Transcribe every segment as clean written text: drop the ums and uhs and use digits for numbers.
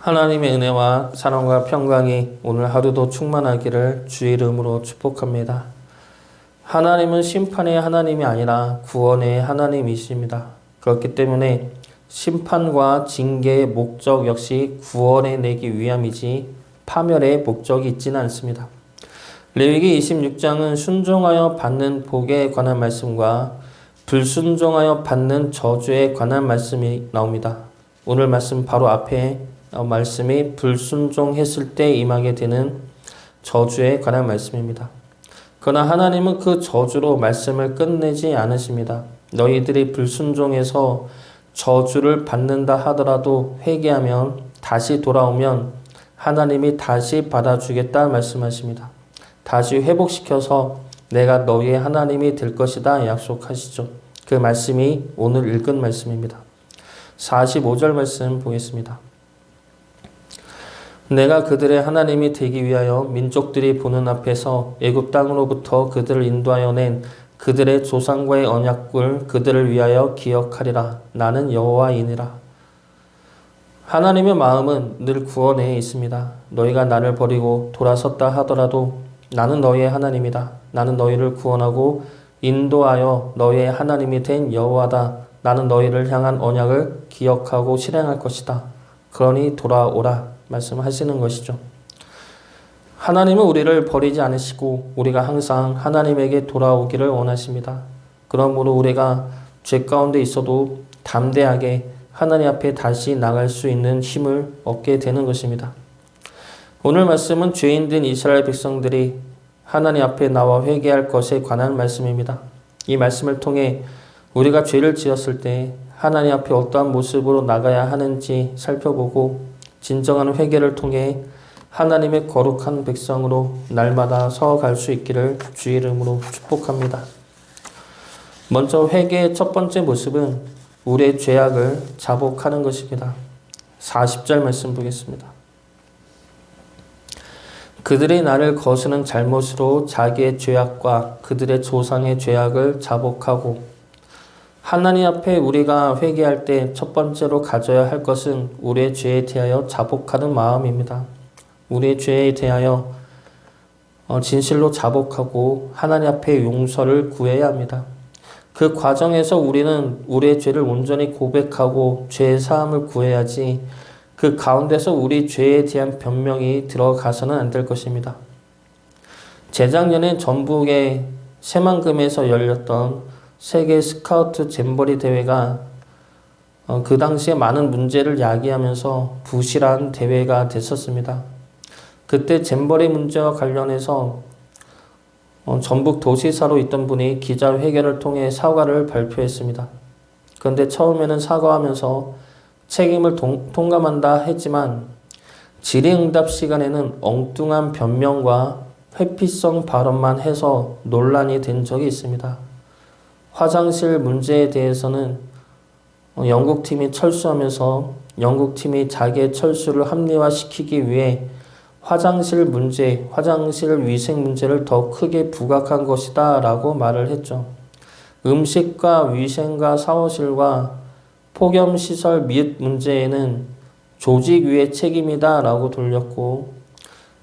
하나님의 은혜와 사랑과 평강이 오늘 하루도 충만하기를 주의 이름으로 축복합니다. 하나님은 심판의 하나님이 아니라 구원의 하나님이십니다. 그렇기 때문에 심판과 징계의 목적 역시 구원해 내기 위함이지 파멸의 목적이 있지는 않습니다. 레위기 26장은 순종하여 받는 복에 관한 말씀과 불순종하여 받는 저주에 관한 말씀이 나옵니다. 오늘 말씀 바로 앞에 말씀이 불순종했을 때 임하게 되는 저주에 관한 말씀입니다. 그러나 하나님은 그 저주로 말씀을 끝내지 않으십니다. 너희들이 불순종해서 저주를 받는다 하더라도 회개하면 다시 돌아오면 하나님이 다시 받아주겠다 말씀하십니다. 다시 회복시켜서 내가 너희의 하나님이 될 것이다 약속하시죠. 그 말씀이 오늘 읽은 말씀입니다. 45절 말씀 보겠습니다. 내가 그들의 하나님이 되기 위하여 민족들이 보는 앞에서 애굽 땅으로부터 그들을 인도하여 낸 그들의 조상과의 언약을 그들을 위하여 기억하리라. 나는 여호와이니라. 하나님의 마음은 늘 구원에 있습니다. 너희가 나를 버리고 돌아섰다 하더라도 나는 너희의 하나님이다. 나는 너희를 구원하고 인도하여 너희의 하나님이 된 여호와다. 나는 너희를 향한 언약을 기억하고 실행할 것이다. 그러니 돌아오라 말씀하시는 것이죠. 하나님은 우리를 버리지 않으시고 우리가 항상 하나님에게 돌아오기를 원하십니다. 그러므로 우리가 죄 가운데 있어도 담대하게 하나님 앞에 다시 나갈 수 있는 힘을 얻게 되는 것입니다. 오늘 말씀은 죄인된 이스라엘 백성들이 하나님 앞에 나와 회개할 것에 관한 말씀입니다. 이 말씀을 통해 우리가 죄를 지었을 때 하나님 앞에 어떠한 모습으로 나가야 하는지 살펴보고 진정한 회개를 통해 하나님의 거룩한 백성으로 날마다 서갈 수 있기를 주의 이름으로 축복합니다. 먼저 회개의 첫 번째 모습은 우리의 죄악을 자복하는 것입니다. 40절 말씀 보겠습니다. 그들이 나를 거스는 잘못으로 자기의 죄악과 그들의 조상의 죄악을 자복하고 하나님 앞에 우리가 회개할 때 첫 번째로 가져야 할 것은 우리의 죄에 대하여 자복하는 마음입니다. 우리의 죄에 대하여 진실로 자복하고 하나님 앞에 용서를 구해야 합니다. 그 과정에서 우리는 우리의 죄를 온전히 고백하고 죄의 사함을 구해야지 그 가운데서 우리 죄에 대한 변명이 들어가서는 안 될 것입니다. 재작년에 전북의 새만금에서 열렸던 세계 스카우트 잼버리 대회가 그 당시에 많은 문제를 야기하면서 부실한 대회가 됐었습니다. 그때 잼버리 문제와 관련해서 전북 도시사로 있던 분이 기자회견을 통해 사과를 발표했습니다. 그런데 처음에는 사과하면서 책임을 통감한다 했지만 질의응답 시간에는 엉뚱한 변명과 회피성 발언만 해서 논란이 된 적이 있습니다. 화장실 문제에 대해서는 영국팀이 철수하면서 영국팀이 자기의 철수를 합리화시키기 위해 화장실 문제, 화장실 위생 문제를 더 크게 부각한 것이다 라고 말을 했죠. 음식과 위생과 샤워실과 폭염시설 및 문제에는 조직 위의 책임이다 라고 돌렸고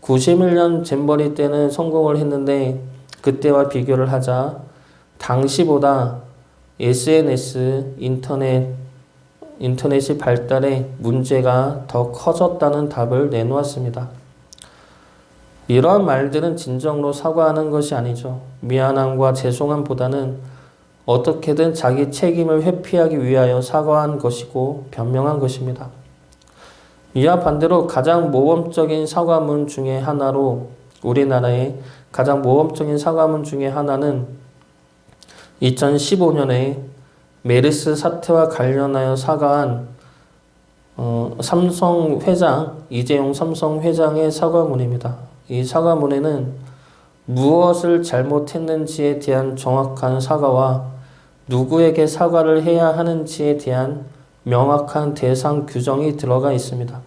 91년 잼버리 때는 성공을 했는데 그때와 비교를 하자 당시보다 SNS, 인터넷이 발달해 문제가 더 커졌다는 답을 내놓았습니다. 이러한 말들은 진정으로 사과하는 것이 아니죠. 미안함과 죄송함보다는 어떻게든 자기 책임을 회피하기 위하여 사과한 것이고 변명한 것입니다. 이와 반대로 가장 모범적인 사과문 중에 하나로 우리나라의 가장 모범적인 사과문 중에 하나는 2015년에 메르스 사태와 관련하여 사과한 삼성 회장, 이재용 삼성 회장의 사과문입니다. 이 사과문에는 무엇을 잘못했는지에 대한 정확한 사과와 누구에게 사과를 해야 하는지에 대한 명확한 대상 규정이 들어가 있습니다.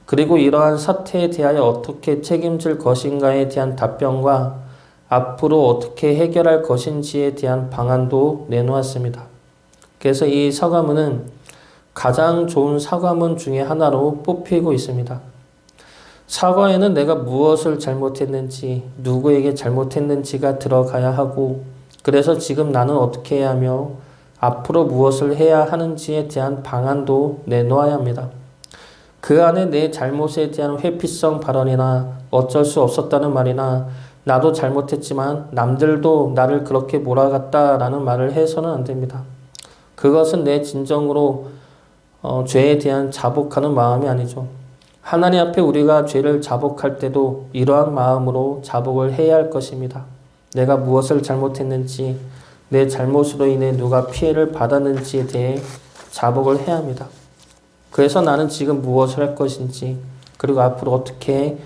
그리고 이러한 사태에 대하여 어떻게 책임질 것인가에 대한 답변과 앞으로 어떻게 해결할 것인지에 대한 방안도 내놓았습니다. 그래서 이 사과문은 가장 좋은 사과문 중에 하나로 뽑히고 있습니다. 사과에는 내가 무엇을 잘못했는지, 누구에게 잘못했는지가 들어가야 하고, 그래서 지금 나는 어떻게 해야 하며 앞으로 무엇을 해야 하는지에 대한 방안도 내놓아야 합니다. 그 안에 내 잘못에 대한 회피성 발언이나 어쩔 수 없었다는 말이나 나도 잘못했지만 남들도 나를 그렇게 몰아갔다라는 말을 해서는 안 됩니다. 그것은 내 진정으로 죄에 대한 자복하는 마음이 아니죠. 하나님 앞에 우리가 죄를 자복할 때도 이러한 마음으로 자복을 해야 할 것입니다. 내가 무엇을 잘못했는지, 내 잘못으로 인해 누가 피해를 받았는지에 대해 자복을 해야 합니다. 그래서 나는 지금 무엇을 할 것인지, 그리고 앞으로 어떻게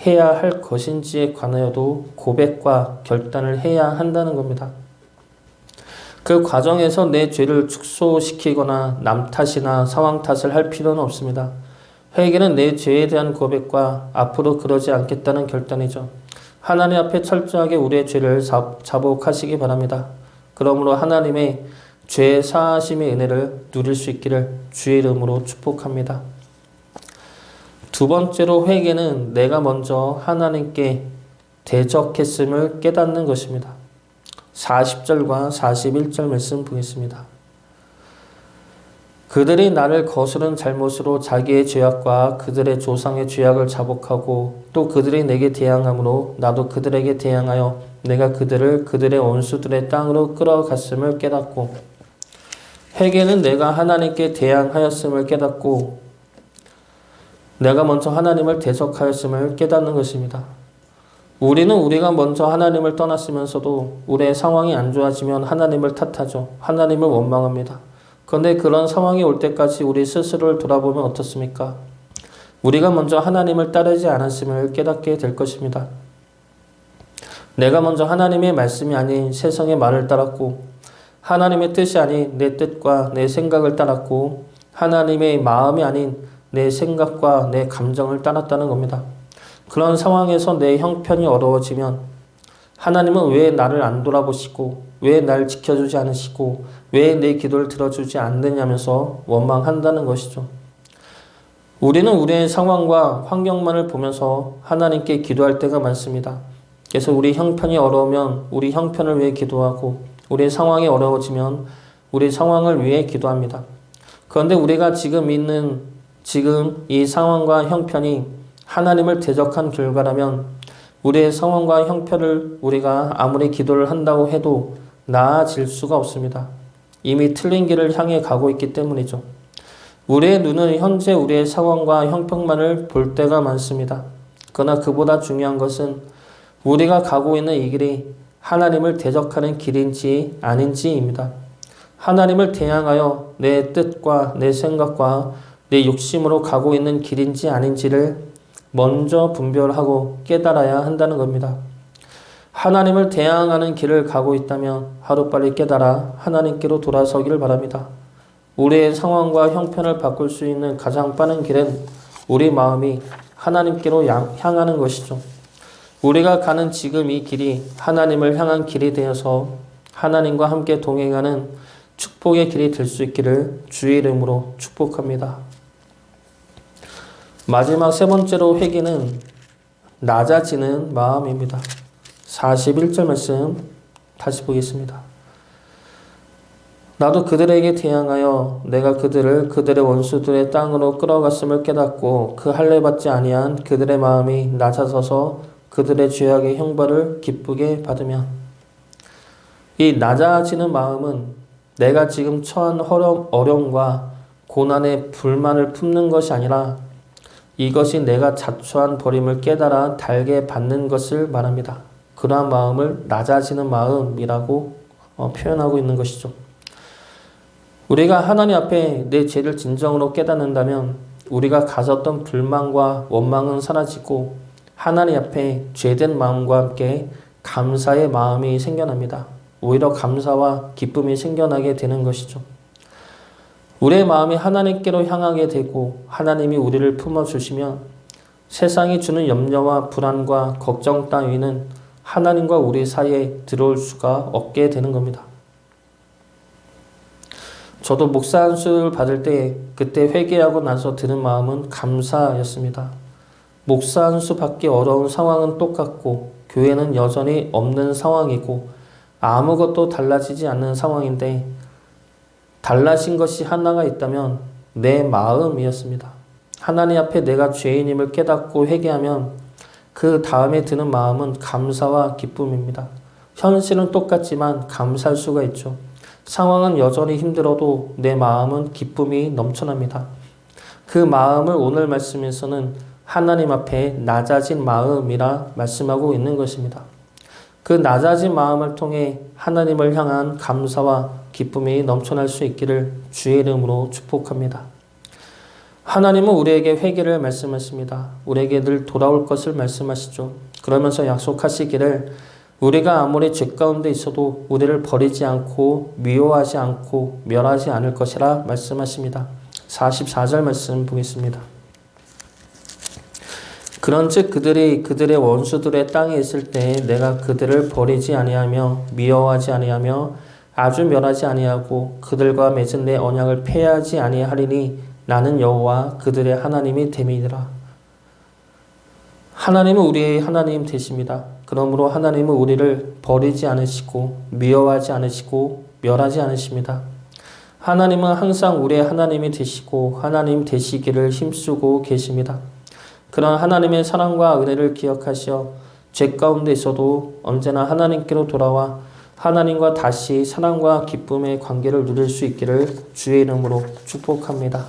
해야 할 것인지에 관하여도 고백과 결단을 해야 한다는 겁니다. 그 과정에서 내 죄를 축소시키거나 남 탓이나 상황 탓을 할 필요는 없습니다. 회개는 내 죄에 대한 고백과 앞으로 그러지 않겠다는 결단이죠. 하나님 앞에 철저하게 우리의 죄를 자복하시기 바랍니다. 그러므로 하나님의 죄 사하심의 은혜를 누릴 수 있기를 주의 이름으로 축복합니다. 두 번째로 회개는 내가 먼저 하나님께 대적했음을 깨닫는 것입니다. 40절과 41절 말씀 보겠습니다. 그들이 나를 거스른 잘못으로 자기의 죄악과 그들의 조상의 죄악을 자복하고 또 그들이 내게 대항함으로 나도 그들에게 대항하여 내가 그들을 그들의 원수들의 땅으로 끌어갔음을 깨닫고, 회개는 내가 하나님께 대항하였음을 깨닫고 내가 먼저 하나님을 대적하였음을 깨닫는 것입니다. 우리는 우리가 먼저 하나님을 떠났으면서도 우리의 상황이 안 좋아지면 하나님을 탓하죠. 하나님을 원망합니다. 그런데 그런 상황이 올 때까지 우리 스스로를 돌아보면 어떻습니까? 우리가 먼저 하나님을 따르지 않았음을 깨닫게 될 것입니다. 내가 먼저 하나님의 말씀이 아닌 세상의 말을 따랐고 하나님의 뜻이 아닌 내 뜻과 내 생각을 따랐고 하나님의 마음이 아닌 내 생각과 내 감정을 따랐다는 겁니다. 그런 상황에서 내 형편이 어려워지면 하나님은 왜 나를 안 돌아보시고 왜 날 지켜주지 않으시고 왜 내 기도를 들어주지 않느냐면서 원망한다는 것이죠. 우리는 우리의 상황과 환경만을 보면서 하나님께 기도할 때가 많습니다. 그래서 우리 형편이 어려우면 우리 형편을 위해 기도하고 우리의 상황이 어려워지면 우리 상황을 위해 기도합니다. 그런데 우리가 지금 이 상황과 형편이 하나님을 대적한 결과라면 우리의 상황과 형편을 우리가 아무리 기도를 한다고 해도 나아질 수가 없습니다. 이미 틀린 길을 향해 가고 있기 때문이죠. 우리의 눈은 현재 우리의 상황과 형편만을 볼 때가 많습니다. 그러나 그보다 중요한 것은 우리가 가고 있는 이 길이 하나님을 대적하는 길인지 아닌지입니다. 하나님을 대항하여 내 뜻과 내 생각과 내 욕심으로 가고 있는 길인지 아닌지를 먼저 분별하고 깨달아야 한다는 겁니다. 하나님을 대항하는 길을 가고 있다면 하루빨리 깨달아 하나님께로 돌아서기를 바랍니다. 우리의 상황과 형편을 바꿀 수 있는 가장 빠른 길은 우리 마음이 하나님께로 향하는 것이죠. 우리가 가는 지금 이 길이 하나님을 향한 길이 되어서 하나님과 함께 동행하는 축복의 길이 될 수 있기를 주의 이름으로 축복합니다. 마지막 세 번째로 회개는 낮아지는 마음입니다. 41절 말씀 다시 보겠습니다. 나도 그들에게 대항하여 내가 그들을 그들의 원수들의 땅으로 끌어갔음을 깨닫고 그 할례 받지 아니한 그들의 마음이 낮아서서 그들의 죄악의 형벌을 기쁘게 받으면, 이 낮아지는 마음은 내가 지금 처한 어려움과 고난에 불만을 품는 것이 아니라 이것이 내가 자초한 버림을 깨달아 달게 받는 것을 말합니다. 그러한 마음을 낮아지는 마음이라고 표현하고 있는 것이죠. 우리가 하나님 앞에 내 죄를 진정으로 깨닫는다면 우리가 가졌던 불만과 원망은 사라지고 하나님 앞에 죄된 마음과 함께 감사의 마음이 생겨납니다. 오히려 감사와 기쁨이 생겨나게 되는 것이죠. 우리의 마음이 하나님께로 향하게 되고 하나님이 우리를 품어주시면 세상이 주는 염려와 불안과 걱정 따위는 하나님과 우리 사이에 들어올 수가 없게 되는 겁니다. 저도 목사 안수를 받을 때 그때 회개하고 나서 드는 마음은 감사였습니다. 목사 안수 받기 어려운 상황은 똑같고 교회는 여전히 없는 상황이고 아무것도 달라지지 않는 상황인데 달라진 것이 하나가 있다면 내 마음이었습니다. 하나님 앞에 내가 죄인임을 깨닫고 회개하면 그 다음에 드는 마음은 감사와 기쁨입니다. 현실은 똑같지만 감사할 수가 있죠. 상황은 여전히 힘들어도 내 마음은 기쁨이 넘쳐납니다. 그 마음을 오늘 말씀에서는 하나님 앞에 낮아진 마음이라 말씀하고 있는 것입니다. 그 낮아진 마음을 통해 하나님을 향한 감사와 기쁨이 넘쳐날 수 있기를 주의 이름으로 축복합니다. 하나님은 우리에게 회개를 말씀하십니다. 우리에게 늘 돌아올 것을 말씀하시죠. 그러면서 약속하시기를 우리가 아무리 죄 가운데 있어도 우리를 버리지 않고 미워하지 않고 멸하지 않을 것이라 말씀하십니다. 44절 말씀 보겠습니다. 그런즉 그들이 그들의 원수들의 땅에 있을 때에 내가 그들을 버리지 아니하며 미워하지 아니하며 아주 멸하지 아니하고 그들과 맺은 내 언약을 폐하지 아니하리니 나는 여호와 그들의 하나님이 됨이니라. 하나님은 우리의 하나님 되십니다. 그러므로 하나님은 우리를 버리지 않으시고 미워하지 않으시고 멸하지 않으십니다. 하나님은 항상 우리의 하나님이 되시고 하나님 되시기를 힘쓰고 계십니다. 그런 하나님의 사랑과 은혜를 기억하시어 죄 가운데 있어도 언제나 하나님께로 돌아와 하나님과 다시 사랑과 기쁨의 관계를 누릴 수 있기를 주의 이름으로 축복합니다.